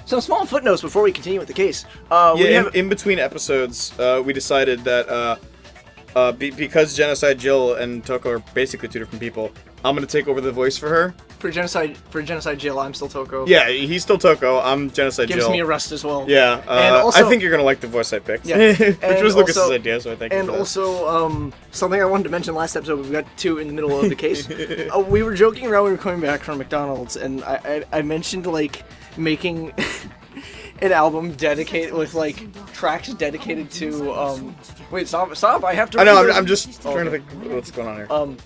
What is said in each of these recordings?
Some small footnotes before we continue with the case. In between episodes, we decided that because Genocide Jill and Toko are basically two different people, I'm gonna take over the voice for her. For Genocide Jill, I'm still Toko. Yeah, he's still Toko. I'm Genocide Jill. Gives me a rest as well. Yeah, and also, I think you're gonna like the voice I picked. Yeah, which was Lucas's idea, so I think. And also, something I wanted to mention last episode, we got to in the middle of the case. We were joking around. We were coming back from McDonald's, and I mentioned like making an album dedicated with like tracks dedicated to. Wait, stop! I have to. I know. I'm just trying to think what's going on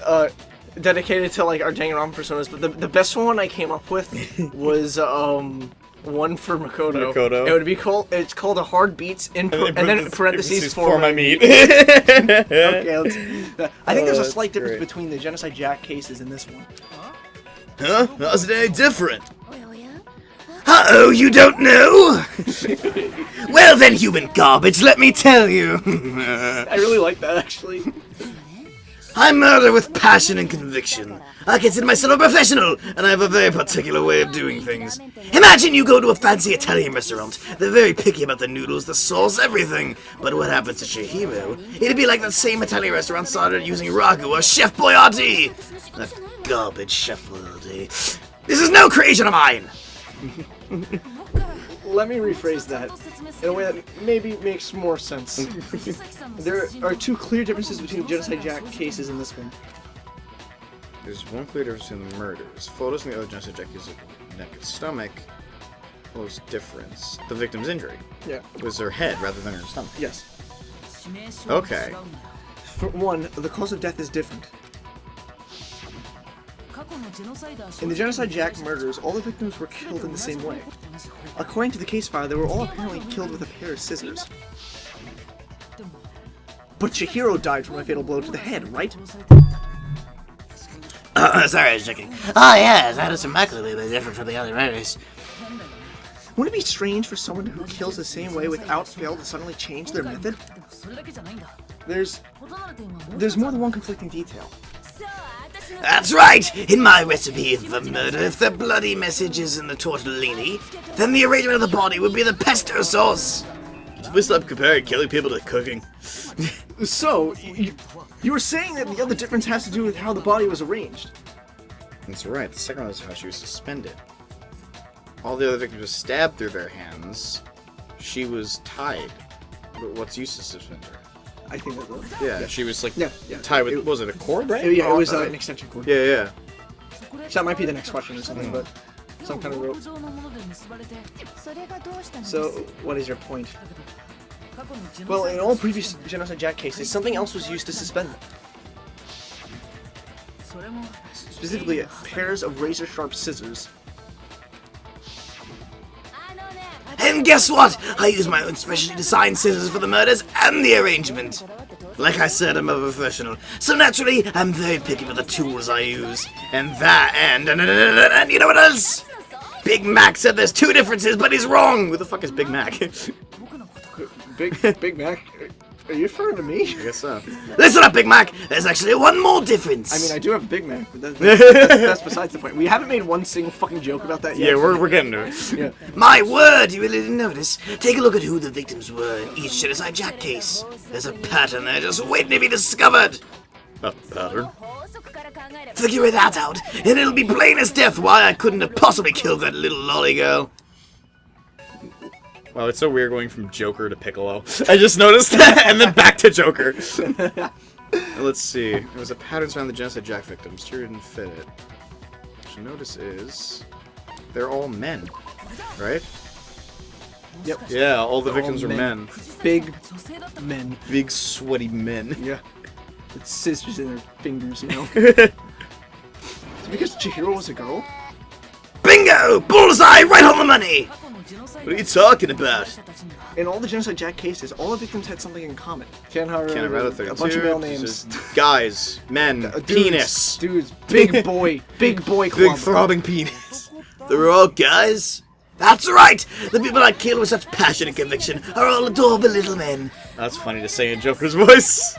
here. Dedicated to like our Danganronpa personas, but the best one I came up with was one for Makoto. It would be called. It's called a hard beats and then in parentheses for my meat. Okay, I think there's a slight difference between the Genocide Jack cases and this one. Huh? How's it any different? Uh-oh, you don't know? Well then, human garbage, let me tell you. I really like that, actually. I murder with passion and conviction. I consider myself a professional, and I have a very particular way of doing things. Imagine you go to a fancy Italian restaurant. They're very picky about the noodles, the sauce, everything. But what happens to Chihiro? It'd be like that same Italian restaurant started using ragu or Chef Boyardee. That garbage Chef Boyardee. This is no creation of mine! Let me rephrase that in a way that maybe makes more sense. There are two clear differences between the Genocide Jack cases and this one. There's one clear difference in the murders. Photos in the other Genocide Jack is neck and stomach. Close difference. The victim's injury. Yeah. Was her head rather than her stomach. Yes. Okay. For one, the cause of death is different. In the Genocide Jack murders, all the victims were killed in the same way. According to the case file, they were all apparently killed with a pair of scissors. But Chihiro died from a fatal blow to the head, right? Sorry, I was checking. Oh yes, that is immaculately different from the other murders. Wouldn't it be strange for someone who kills the same way without fail to suddenly change their method? There's more than one conflicting detail. That's right! In my recipe for murder, if the bloody message is in the tortellini, then the arrangement of the body would be the pesto sauce. We stop comparing killing people to cooking. So, you were saying that the other difference has to do with how the body was arranged. That's right. The second one is how she was suspended. All the other victims were stabbed through their hands. She was tied. But what's use to suspend her? I think that was. Yeah, she was like tied with. Was it a cord, right? Yeah, it was an extension cord. Yeah. So that might be the next question or something, but some kind of rope. So, what is your point? Well, in all previous Genocide Jack cases, something else was used to suspend them. Specifically, pairs of razor-sharp scissors. And guess what? I use my own specially designed scissors for the murders and the arrangement. Like I said, I'm a professional, so naturally, I'm very picky with the tools I use. And you know what else? Big Mac said there's two differences, but he's wrong! Who the fuck is Big Mac? Big Mac? Are you referring to me? I guess so. Listen up, Big Mac! There's actually one more difference! I mean, I do have a Big Mac, but that's besides the point. We haven't made one single fucking joke about that yet. Yeah, we're getting to it. Yeah. My word, you really didn't notice? Take a look at who the victims were in each Genocide Jack case. There's a pattern there just waiting to be discovered. A pattern? Figure that out, and it'll be plain as death why I couldn't have possibly killed that little lolly girl. Wow, it's so weird going from Joker to Piccolo. I just noticed that, and then back to Joker. Let's see. There was a pattern around the Genocide Jack victims. Sure didn't fit it. What you notice is they're all men, right? Yep. Yeah, all the victims were men. Big men. Big sweaty men. Yeah. With scissors in their fingers, you know. It's because Chihiro was a girl? Bingo! Bullseye! Right on the money! What are you talking about? In all the Genocide Jack cases, all the victims had something in common. Kenharu, a bunch of male names. Guys, men, penis. Dudes, big boy club. Big throbbing penis. They were all guys? That's right! The people I killed with such passion and conviction are all adorable little men. That's funny to say in Joker's voice.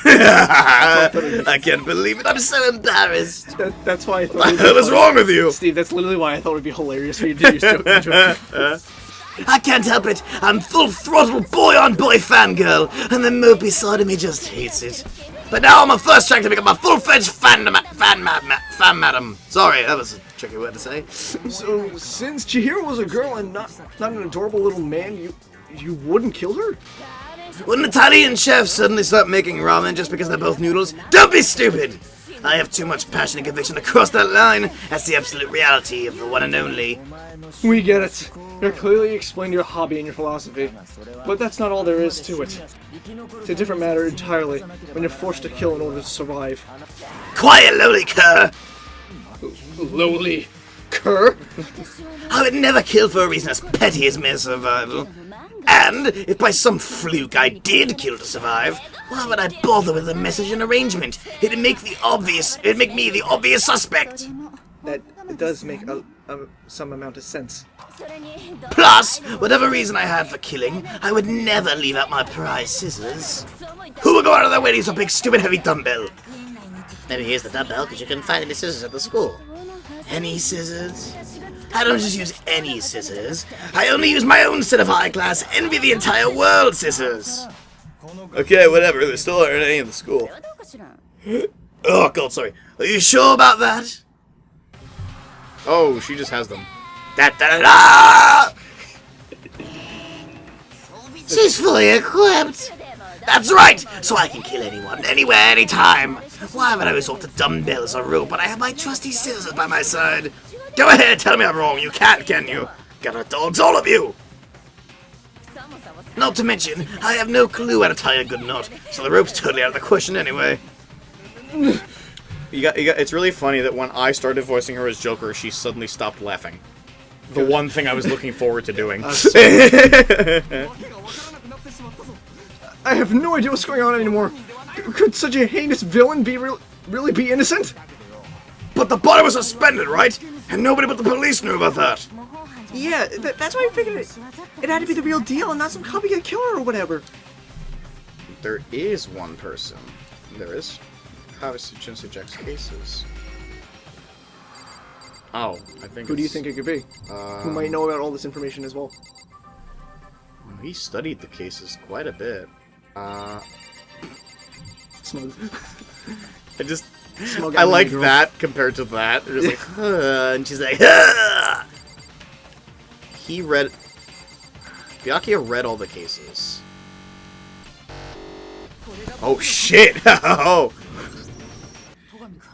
I can't believe it. I'm so embarrassed. That's why I thought. What the hell is wrong with you? Steve, that's literally why I thought it would be hilarious for you to use joke. I can't help it. I'm full-throttle boy-on-boy fangirl, and the mopey side of me just hates it. But now I'm on first track to become a full-fledged fan madam. Sorry, that was a tricky word to say. So, since Chihiro was a girl and not an adorable little man, you wouldn't kill her? Would an Italian chef suddenly start making ramen just because they're both noodles? Don't be stupid! I have too much passion and conviction to cross that line. That's the absolute reality of the one and only. We get it. You clearly explained your hobby and your philosophy. But that's not all there is to it. It's a different matter entirely when you're forced to kill in order to survive. Quiet, lowly cur! Lowly cur? I would never kill for a reason as petty as mere survival. And if by some fluke I did kill to survive, why would I bother with a message and arrangement? It'd make me the obvious suspect. That does make some amount of sense. Plus, whatever reason I had for killing, I would never leave out my prize scissors. Who would go out of their way to use a big stupid heavy dumbbell? Maybe here's the dumbbell because you couldn't find any scissors at the school. Any scissors? I don't just use any scissors. I only use my own set of high-class, envy the entire world scissors. Okay, whatever. There still aren't any in the school. Oh, God, sorry. Are you sure about that? Oh, she just has them. Da-da-da-da! She's fully equipped. That's right, so I can kill anyone, anywhere, anytime. Why would I resort to dumbbells or rope when I have my trusty scissors by my side? Go ahead, tell me I'm wrong. You can't, can you? Got a dogs, all of you. Not to mention, I have no clue how to tie a good knot, so the rope's totally out of the question anyway. It's really funny that when I started voicing her as Joker, she suddenly stopped laughing. The one thing I was looking forward to doing. I have no idea what's going on anymore. Could such a heinous villain be really be innocent? But the body was suspended, right? And nobody but the police knew about that. Yeah, that's why I figured it had to be the real deal and not some copycat killer or whatever. There is one person. There is. Obviously, Genocide Jack's cases. Oh, I think. Who do you think it could be? Who might know about all this information as well? He studied the cases quite a bit. Smug. I like that compared to that. They're just like, and she's like, ah! Byakuya read all the cases. Oh shit! Oh.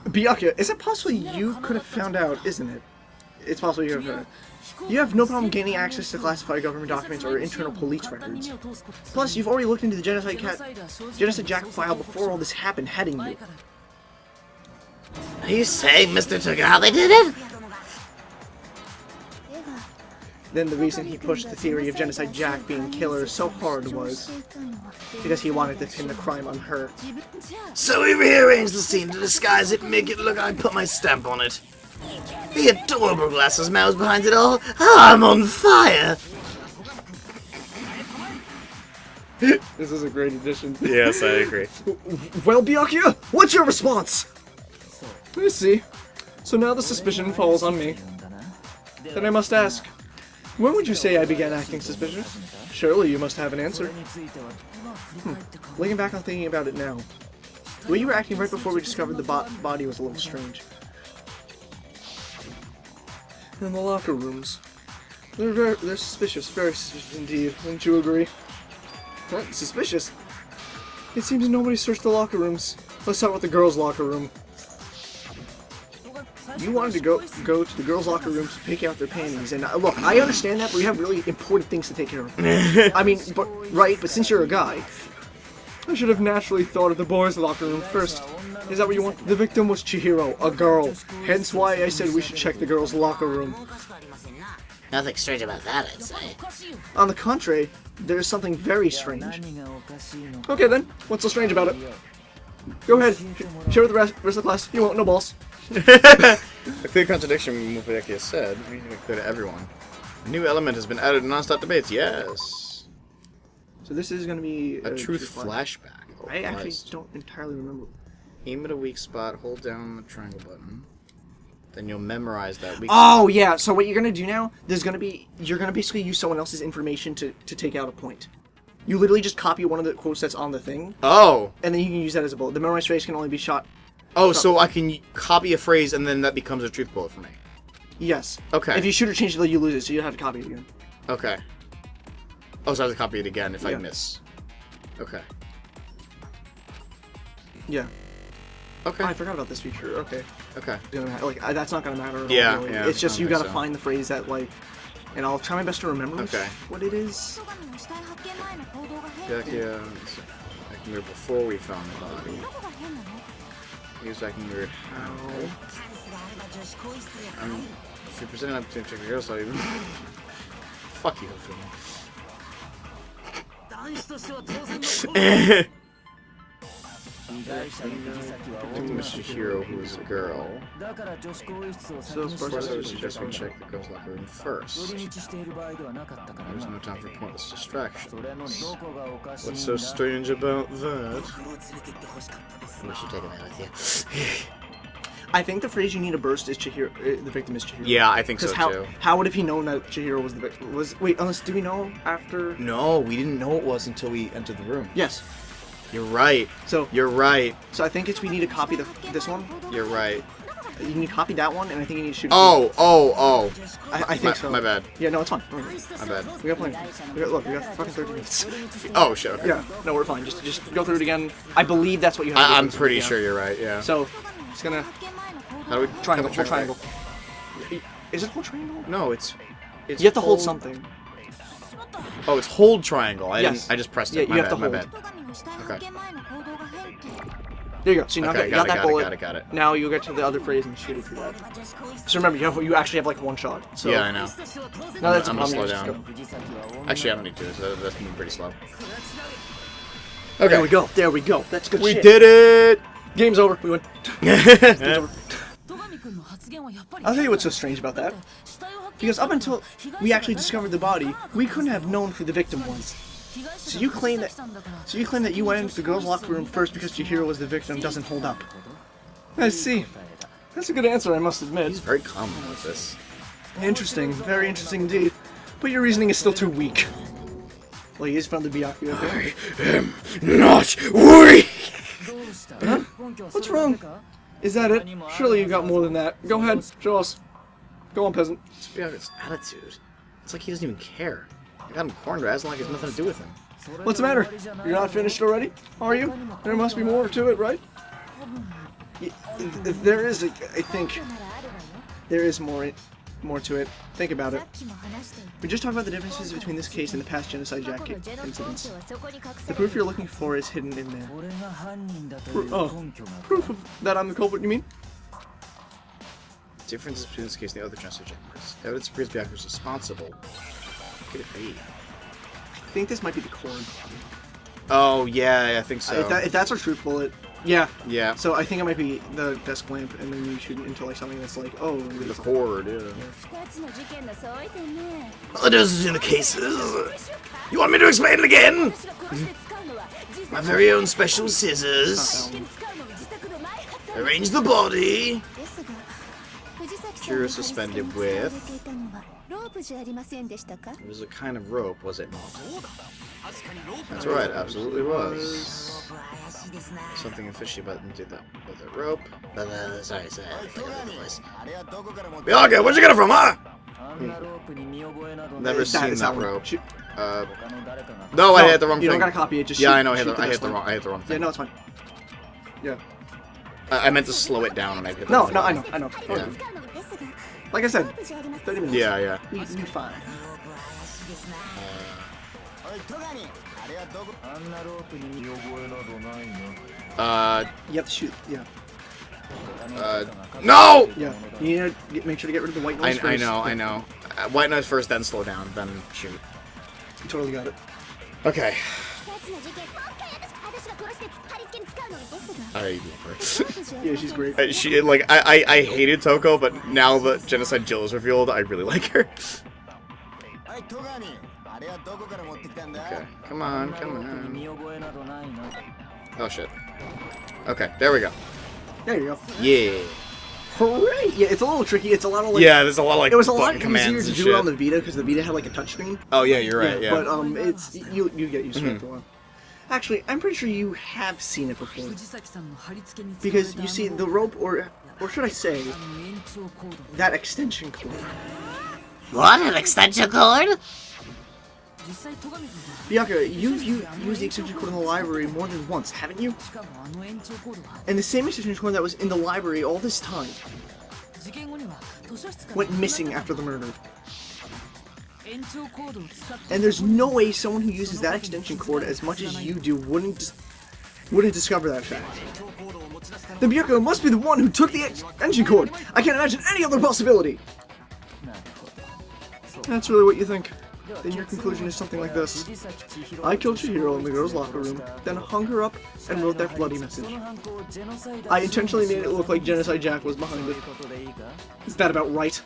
Byakuya, is it possible you could have found out, isn't it? It's possible you have. You have no problem gaining access to classified government documents or internal police records. Plus, you've already looked into the Genocide Jack file before all this happened, hadn't you? Are you saying Mr. took how they did it? Then the reason he pushed the theory of Genocide Jack being killer so hard was because he wanted to pin the crime on her. So we rearranged the scene to disguise it and make it look like I put my stamp on it. The adorable glasses mouse behind it all. I'm on fire. This is a great addition. Yes, I agree. Well, Byakuya, what's your response? I see. So now the suspicion falls on me. Then I must ask, when would you say I began acting suspicious? Surely you must have an answer. Looking back on thinking about it now, the way you were acting right before we discovered the body was a little strange. In the locker rooms. They're suspicious, very suspicious indeed, wouldn't you agree? What? Suspicious? It seems nobody searched the locker rooms. Let's start with the girls' locker room. You wanted to go to the girls' locker room to pick out their panties, and look, I understand that, but we have really important things to take care of. I mean, but since you're a guy, I should have naturally thought of the boys' locker room first. Is that what you want? The victim was Chihiro, a girl. Hence why I said we should check the girls' locker room. Nothing strange about that, I'd say. On the contrary, there's something very strange. Okay then, what's so strange about it? Go ahead, share with the rest of the class. You won't, no balls. A clear contradiction from what Byakuya said. We need to make clear to everyone. A new element has been added to non-stop debates. Yes. So this is going to be a truth flashback. I actually don't entirely remember. Aim at a weak spot, hold down the triangle button. Then you'll memorize that weak spot. Yeah, so what you're gonna do now, you're gonna basically use someone else's information to take out a point. You literally just copy one of the quotes that's on the thing. Oh! And then you can use that as a bullet. The memorized phrase can only be shot. Oh, so I can copy a phrase and then that becomes a truth bullet for me. Yes. Okay. If you shoot or change it, you lose it, so you have to copy it again. Okay. Oh, so I have to copy it again if I miss. Okay. Yeah. Okay. Oh, I forgot about this feature. Okay. Okay. Like, that's not gonna matter at all. Yeah, really. yeah. It's just you gotta find the phrase that, like, and I'll try my best to remember what it is. Yeah, I can read before we found the body. I guess I can read how. If you're presenting an opportunity to check the girls, I'll even. Fuck you, Phil. Mr. Hero, who is a girl. So, of course, I would suggest we check the girls' locker room first. There's no time for pointless distractions. What's so strange about that? We should take that with you. I think the phrase you need to burst is Chihiro. The victim is Chihiro. Yeah, I think so too. How would have he known that Chihiro was the victim? Wait, unless do we know after? No, we didn't know it was until we entered the room. Yes. You're right. So you're right. So I think we need to copy this one. You're right. You need to copy that one, and I think you need to shoot. Oh. I think so. My bad. Yeah, no, it's fine. My bad. We got plenty. Look, we got fucking 30 minutes. Oh shit. Okay. Yeah. No, we're fine. Just go through it again. I believe that's what you have to do. I'm pretty sure you're right. Yeah. So, it's gonna. How do we triangle? Hold triangle. Is it hold triangle? No, it's. You have to hold something. Oh, it's hold triangle. I just pressed it. Yeah, you have to hold. My bad. Okay. There you go. So you got that bullet. Got it. Now you'll get to the other phrase and shoot it through that. So remember, you actually have like one shot. So yeah, I know. Now that's I'm gonna slow down. Actually, I don't need to. So that's moving pretty slow. Okay. There we go. There we go. That's good. We did it. Game's over. We win. Game's over. I'll tell you what's so strange about that. Because up until we actually discovered the body, we couldn't have known who the victim was. So you claim that you went into the girls' locker room first because Chihiro was the victim doesn't hold up. I see. That's a good answer, I must admit. He's very common with this. Interesting, very interesting indeed. But your reasoning is still too weak. Well, he is from the Byakuya family. I am not weak. Huh? What's wrong? Is that it? Surely you got more than that. Go ahead, show us. Go on, peasant. It's Byakuya's attitude. It's like he doesn't even care. I got him cornered as like it's nothing to do with him. What's the matter? You're not finished already? Are you? There must be more to it, right? There is, I think, there is more to it. Think about it. We just talked about the differences between this case and the past Genocide Jill incidents. The proof you're looking for is hidden in there. Proof of that I'm the culprit, you mean? Differences between this case and the other Genocide Jill cases. Evidence appears Byakuya was responsible. Could it be? I think this might be the cord. Oh yeah, I think so. If that's our truth bullet, yeah. Yeah. So I think it might be the desk lamp, and then you shoot it into like something that's like, oh, the cord. Yeah. Well, it is in the cases. You want me to explain it again? My very own special scissors. Arrange the body. Chihiro suspended with. It was a kind of rope, was it not? That's right, absolutely was. Something fishy about the rope. Sorry. Byakuya, where'd you get it from, huh? Never seen that rope. No, I hit the wrong thing. You don't gotta copy it. Just yeah, shoot, I know. I hit the wrong thing. Yeah, no, it's fine. Yeah. I meant to slow it down and I hit the No, wrong I know. Yeah. Like I said, 30 minutes. Yeah. You'll be fine. You have to shoot. Yeah. No! Yeah. You need to make sure to get rid of the white noise first. I know. White noise first, then slow down, then shoot. You totally got it. Okay. I love her. Yeah, she's great. I hated Toko, but now that Genocide Jill is revealed, I really like her. Okay, come on. Oh shit. Okay, there we go. There you go. Yeah. Hooray! Yeah, it's a little tricky. It's a lot of like. Yeah, there's a lot of like. It was a lot commands easier to do it on the Vita because the Vita had like a touchscreen. Oh yeah, you're right. Yeah. But it's you get used to it after a while. Actually, I'm pretty sure you have seen it before. Because you see the rope, or should I say, that extension cord. What? An extension cord? Bianca, you've used the extension cord in the library more than once, haven't you? And the same extension cord that was in the library all this time went missing after the murder. And there's no way someone who uses that extension cord as much as you do wouldn't discover that fact. Then Bianca must be the one who took the extension cord! I can't imagine any other possibility! That's really what you think. Then your conclusion is something like this. I killed Chihiro in the girls' locker room, then hung her up and wrote that bloody message. I intentionally made it look like Genocide Jack was behind it. Is that about right?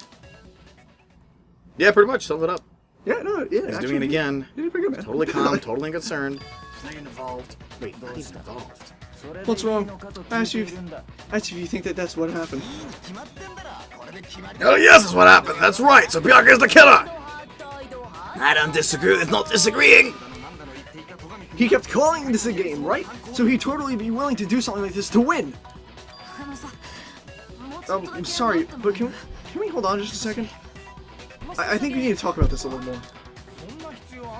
Yeah, pretty much. Sum it up. Yeah, no, yeah. He's doing it again. You did pretty good, man. Totally calm, totally unconcerned. He's not even involved. Wait, not even involved. What's wrong? I asked you if you think that that's what happened. Oh yes, that's what happened. That's right. So Bianca is the killer. I don't disagree with not disagreeing. He kept calling this a game, right? So he'd totally be willing to do something like this to win. I'm sorry, but can we hold on just a second? I think we need to talk about this a little more.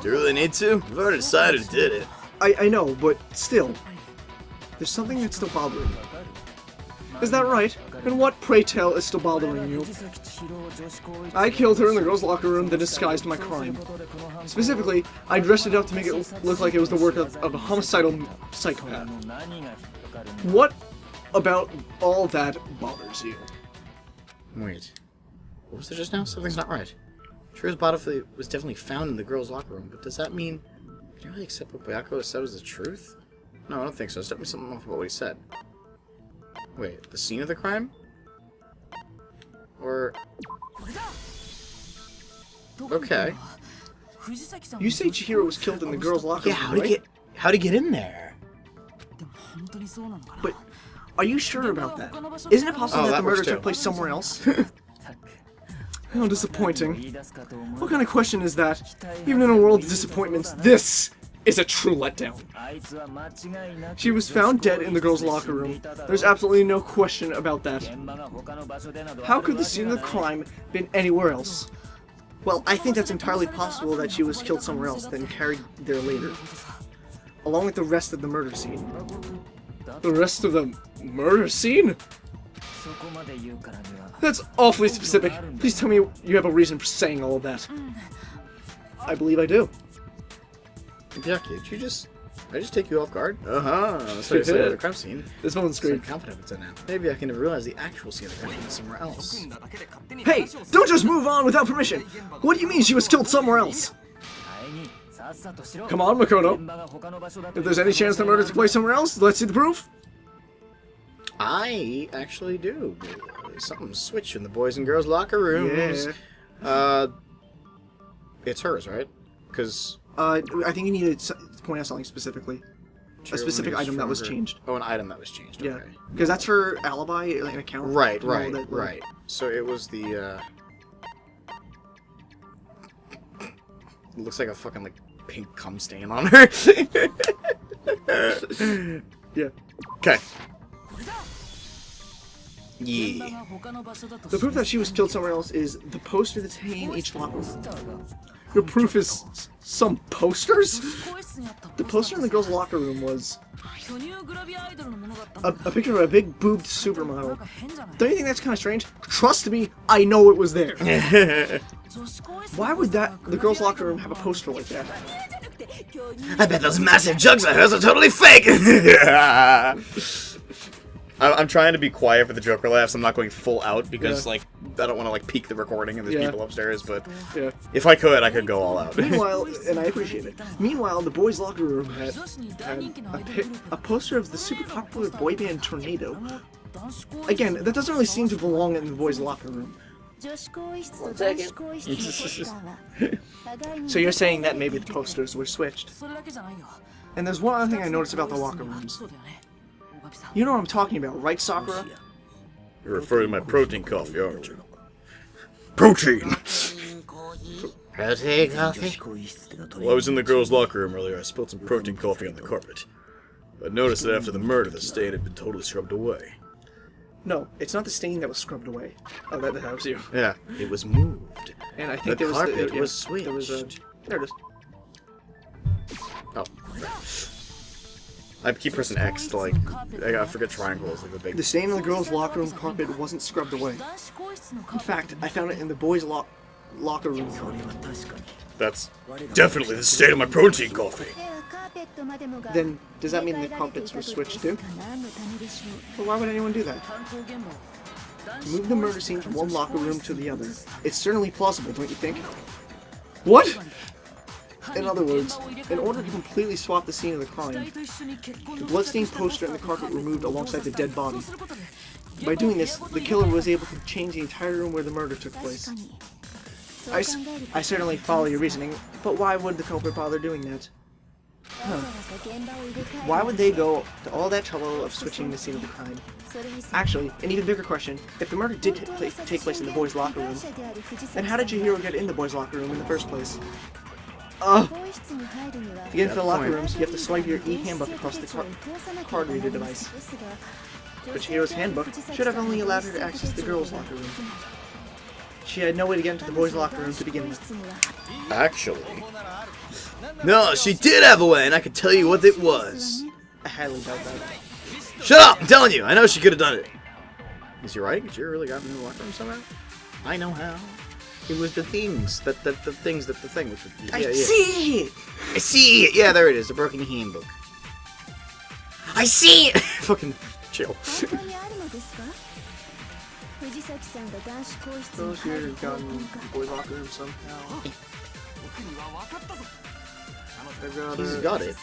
Do you really need to? We've already decided who did it. I know, but still. There's something that's still bothering you. Is that right? And what, pray tell, is still bothering you? I killed her in the girls' locker room that disguised my crime. Specifically, I dressed it up to make it look like it was the work of a homicidal psychopath. What about all that bothers you? Wait. What was it just now? Something's not right. Sure, his body was definitely found in the girls' locker room, but does that mean... Can you really accept what Bayako said was the truth? No, I don't think so. There's definitely something off about what he said. Wait, the scene of the crime? Or... Okay. You say Chihiro was killed in the girls' locker room, right? How'd he get in there? But are you sure about that? Isn't it possible that the murder took place somewhere else? How disappointing. What kind of question is that? Even in a world of disappointments, this is a true letdown. She was found dead in the girls' locker room. There's absolutely no question about that. How could the scene of the crime been anywhere else? Well, I think that's entirely possible that she was killed somewhere else, then carried there later. Along with the rest of the murder scene. The rest of the murder scene? That's awfully specific. Please tell me you have a reason for saying all of that. I believe I do. Jackie, did I just take you off guard? That's what you said at the crime scene. This one's great. I'm confident it's in now. Maybe I can never realize the actual scene of the crime was somewhere else. Hey, don't just move on without permission. What do you mean she was killed somewhere else? Come on, Makoto. If there's any chance the murder took place somewhere else, let's see the proof. I actually do. Something switched in the boys and girls locker rooms. Yeah. It's hers, right? Because I think you need to point out something specifically. A specific item that was changed. Oh, an item that was changed. Yeah. Okay. Because that's her alibi, like an account. Right. So it was the. It looks like a fucking like pink cum stain on her. Yeah. Okay. Yeah. The proof that she was killed somewhere else is the poster that's hanging in each locker room. Your proof is some posters? The poster in the girls' locker room was a picture of a big boobed supermodel. Don't you think that's kind of strange? Trust me, I know it was there. Why would the girls' locker room have a poster like that? I bet those massive jugs of hers are totally fake! I'm trying to be quiet for the Joker laughs. I'm not going full out because, like, I don't want to, like, peek the recording and there's people upstairs, but if I could go all out. Meanwhile, and I appreciate it, meanwhile, the boys' locker room had a poster of the super popular boy band Tornado. Again, that doesn't really seem to belong in the boys' locker room. 1 second. So you're saying that maybe the posters were switched? And there's one other thing I noticed about the locker rooms. You know what I'm talking about, right, Sakura? You're referring to my protein coffee, aren't you? Protein! Protein coffee? While I was in the girls' locker room earlier, I spilled some protein coffee on the carpet. I noticed that after the murder, the stain had been totally scrubbed away. No, it's not the stain that was scrubbed away. Oh, that was you. Yeah, it was moved. And I think the there carpet was was switched. There was a... There it is. Oh. I keep pressing X to, like, I forget triangles, like the big... The stain on the girls' locker room carpet wasn't scrubbed away. In fact, I found it in the boys' locker room. That's definitely the stain of my protein coffee. Then, does that mean the carpets were switched too? Well, why would anyone do that? To move the murder scene from one locker room to the other. It's certainly plausible, don't you think? What? In other words, in order to completely swap the scene of the crime, the bloodstained poster and the carpet were moved alongside the dead body. By doing this, the killer was able to change the entire room where the murder took place. I certainly follow your reasoning, but why would the culprit bother doing that? Huh. Why would they go to all that trouble of switching the scene of the crime? Actually, an even bigger question, if the murder did take place in the boys' locker room, then how did your hero get in the boys' locker room in the first place? To get into the locker rooms, you have to swipe your e-handbook across the card reader device. But Chihiro's handbook should have only allowed her to access the girls' locker room. She had no way to get into the boys' locker room to begin with. Actually... No, she did have a way, and I can tell you what it was. I highly doubt that. Shut up! I'm telling you, I know she could have done it. Is he right? Did you really got into the locker room somehow? I know how. It was the things, the thing. Which was, I see it! I see it! Yeah, there it is, the broken handbook. I see it! Fucking chill. Those here have gotten the boys' locker room somehow. He's got it.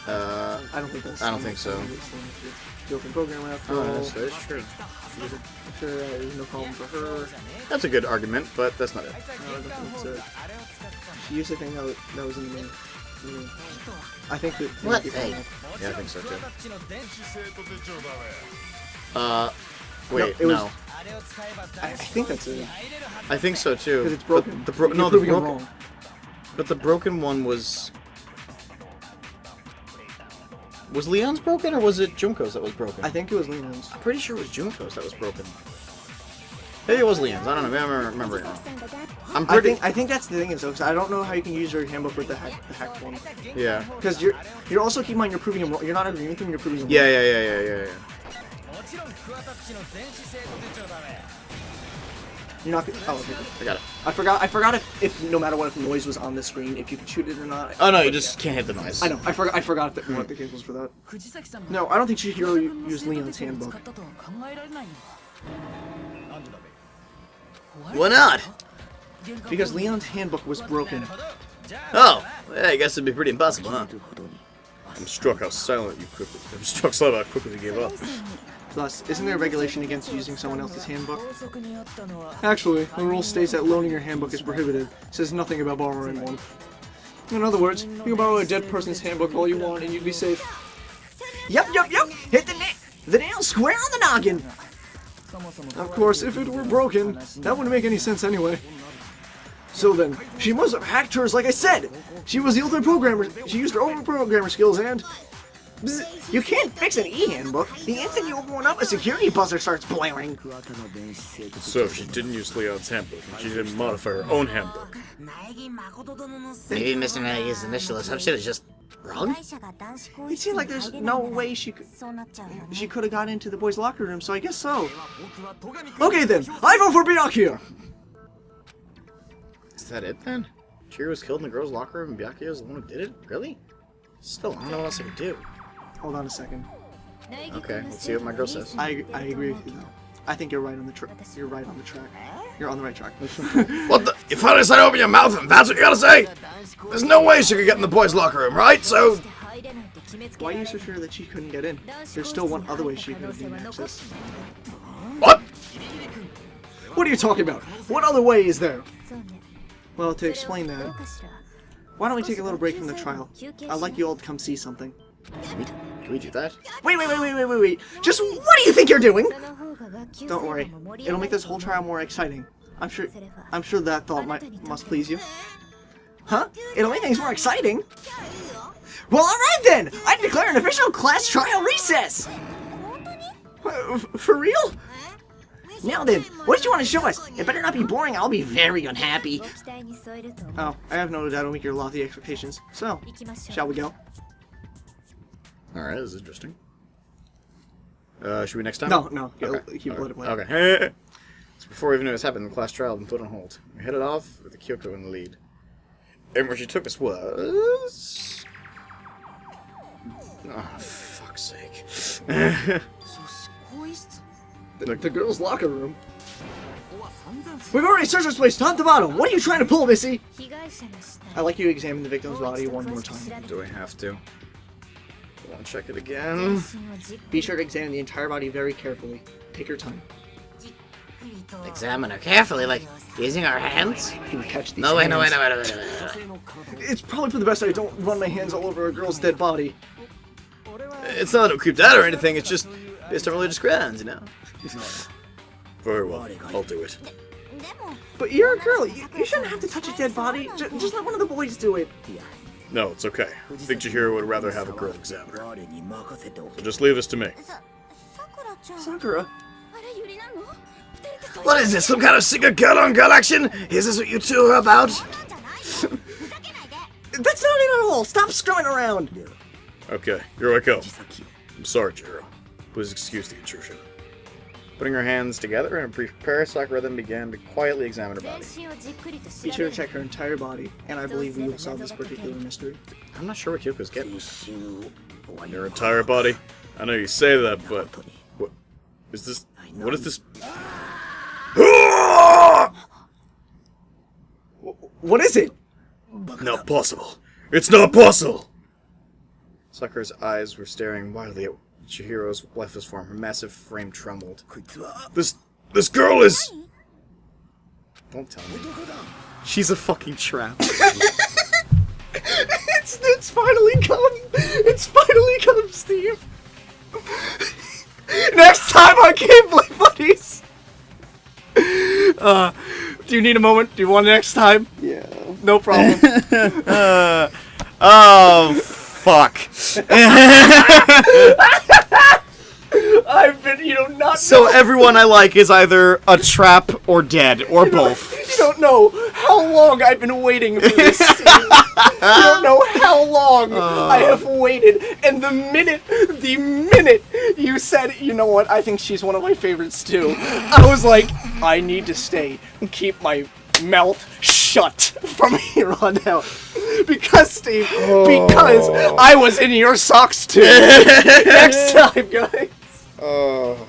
I don't think that's... I don't think so. The open program after all. That is true. I'm sure there's no problem for her. That's a good argument, but that's not it. No, I don't think it's it. She used to think that was in the main. I think that... What? Hey. Yeah, I think so too. Wait, no. I think that's it. I think so too. Because it's broken. Wrong. But the broken one was... Was Leon's broken, or was it Junko's that was broken? I think it was Leon's. I'm pretty sure it was Junko's that was broken. Maybe it was Leon's. I don't know. Maybe I'm remembering wrong. I think that's the thing is though, because I don't know how you can use your handbook with the hacked one. Yeah. Because you're also keeping on you're proving him wrong. You're not agreeing with him. You're proving him wrong. Yeah. You're not. Oh, okay. I got it. I forgot if no matter what, if noise was on the screen, if you could shoot it or not. Oh no, you just can't hit the noise. I know. I forgot what the case was for that. No, I don't think Chihiro used Leon's handbook. Why not? Because Leon's handbook was broken. Oh, yeah, I guess it'd be pretty impossible, huh? I'm struck how quickly you gave up. Plus, isn't there a regulation against using someone else's handbook? Actually, the rule states that loaning your handbook is prohibited. It says nothing about borrowing one. In other words, you can borrow a dead person's handbook all you want and you'd be safe. Yep! Hit the nail square on the noggin! Of course, if it were broken, that wouldn't make any sense anyway. So then, she must have hacked hers like I said! She was the ultimate programmer, she used her own programmer skills and... Bzz, you can't fix an e-handbook. The instant you open one up, a security buzzer starts blaring. So if she didn't use Leon's handbook, and she didn't modify her own handbook. Maybe Mr. Nagi's initial assumption is just wrong? It seems like there's no way she could have got into the boys' locker room, so I guess so. Okay then, I vote for Byakuya! Is that it then? Chihiro was killed in the girls' locker room and Byakuya was the one who did it? Really? Still, I don't know what else I could do. Hold on a second. Okay, let's see what my girl says. I agree with you though. I think you're right on the track. You're right on the track. You're on the right track. What the? You finally said open your mouth and that's what you gotta say? There's no way she could get in the boys' locker room, right? So... Why are you so sure that she couldn't get in? There's still one other way she could have gained access. What? What are you talking about? What other way is there? Well, to explain that... Why don't we take a little break from the trial? I'd like you all to come see something. Can we do that? Wait. Just what do you think you're doing? Don't worry. It'll make this whole trial more exciting. I'm sure that thought must please you. Huh? It'll make things more exciting? Well, alright then! I declare an official class trial recess! For real? Now then, what did you want to show us? It better not be boring, I'll be very unhappy. Oh, I have no doubt it'll make your lofty expectations. So, shall we go? Alright, this is interesting. Should we next time? No. Okay. Keep it away. Okay. So before we even knew this happened, the class trial had been put on hold. We headed off with the Kyoko in the lead. And where she took us was... Oh, fuck's sake. The girls' locker room. We've already searched this place top to bottom. What are you trying to pull, Missy? I'd like you to examine the victim's body one more time. Do I have to? I want to check it again. Be sure to examine the entire body very carefully. Take your time. Examine her carefully, like using our hands? You can catch these. No, wait. It's probably for the best I don't run my hands all over a girl's dead body. It's not creeped out or anything, it's just based on religious grounds, you know? Very well, I'll do it. But you're a girl, you shouldn't have to touch a dead body. Just let one of the boys do it. No, it's okay. I think Chihiro would rather have a girl examiner. So just leave this to me. Sakura. What is this, some kind of singer girl-on-girl action? Is this what you two are about? That's not it at all! Stop screwing around! Okay, here I come. I'm sorry, Chihiro. Please excuse the intrusion. Putting her hands together and a brief prayer, Sakura then began to quietly examine her body. Be sure to check her entire body, and I believe we will solve this particular mystery. I'm not sure what Kyoko's getting. Your entire body? I know you say that, but... What is this? What is this? What is it? Not possible. It's not possible! Sakura's eyes were staring wildly at Chihiro's lifeless form. Her massive frame trembled. This girl is... Don't tell me. She's a fucking trap. It's finally come! It's finally come, Steve! Next time on GameplayBuddies! Do you need a moment? Do you want it next time? Yeah. No problem. Oh, fuck. I've been, not So know. everyone I like is either a trap or dead, or both. You don't know how long I've been waiting for this scene. You don't know how long I have waited. And the minute you said, you know what, I think she's one of my favorites too, I was like, I need to stay and keep my mouth shut from here on out. Because, Steve, because I was in your socks too. Next time, guys. Oh.